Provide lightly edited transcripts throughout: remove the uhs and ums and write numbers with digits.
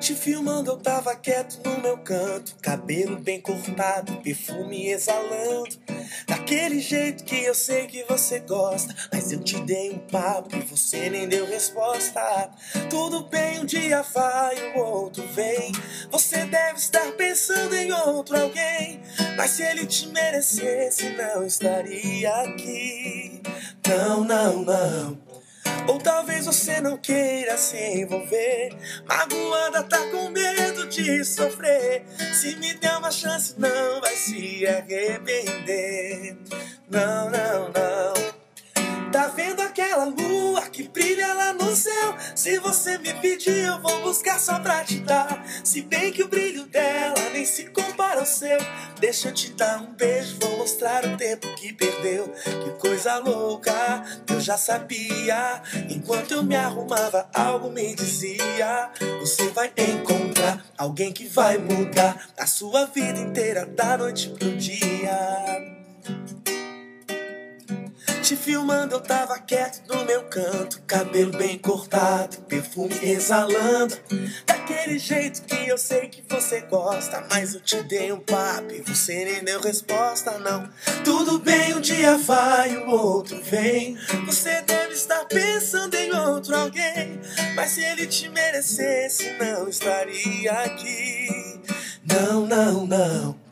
Te filmando, eu tava quieto no meu canto, cabelo bem cortado, perfume exalando, daquele jeito que eu sei que você gosta. Mas eu te dei um papo e você nem deu resposta. Tudo bem, um dia vai, o outro vem. Você deve estar pensando em outro alguém, mas se ele te merecesse, não estaria aqui. Não, não, não. Ou talvez você não queira se envolver, magoada, tá com medo de sofrer. Se me der uma chance, não vai se arrepender. Não, não, não. Tá vendo aquela lua que brilha lá no céu? Se você me pedir, eu vou buscar só pra te dar. Se bem que o brilho dela nem se compara ao seu. Deixa eu te dar um beijo, vou mostrar o tempo que perdeu. Que coisa louca, eu já sabia. Enquanto eu me arrumava, algo me dizia: você vai encontrar alguém que vai mudar a sua vida inteira, da noite pro dia. Te filmando, eu tava quieto no meu canto, cabelo bem cortado, perfume exalando, daquele jeito que eu sei que você gosta. Mas eu te dei um papo e você nem deu resposta, não. Tudo bem, um dia vai, o outro vem. Você deve estar pensando em outro alguém, mas se ele te merecesse, não estaria aqui. Não, não, não.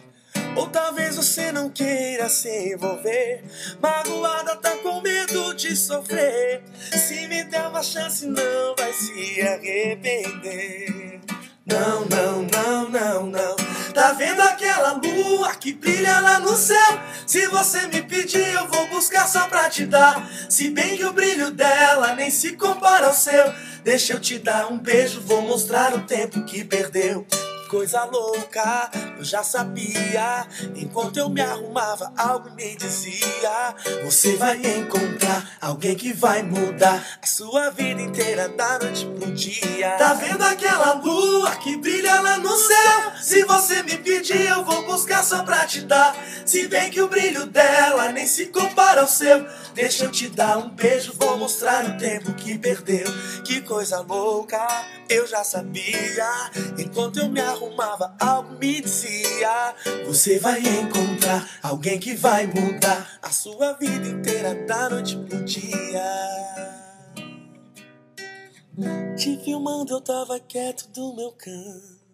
Ou talvez você não queira se envolver, magoada, tá com medo de sofrer. Se me der uma chance, não vai se arrepender. Não, não, não, não, não. Tá vendo aquela lua que brilha lá no céu? Se você me pedir, eu vou buscar só pra te dar. Se bem que o brilho dela nem se compara ao seu. Deixa eu te dar um beijo, vou mostrar o tempo que perdeu. Coisa louca, eu já sabia. Enquanto eu me arrumava, algo me dizia: você vai encontrar alguém que vai mudar a sua vida inteira, da noite pro dia. Tá vendo aquela lua que brilha lá no céu? Se você me pedir, eu vou buscar só pra te dar. Se bem que o brilho dela nem se compara ao seu. Deixa eu te dar um beijo, vou mostrar o tempo que perdeu. Que coisa louca, eu já sabia. Enquanto eu me arrumava, algo me dizia: você vai encontrar alguém que vai mudar a sua vida inteira, da noite pro dia. Te filmando, eu tava quieto do meu canto.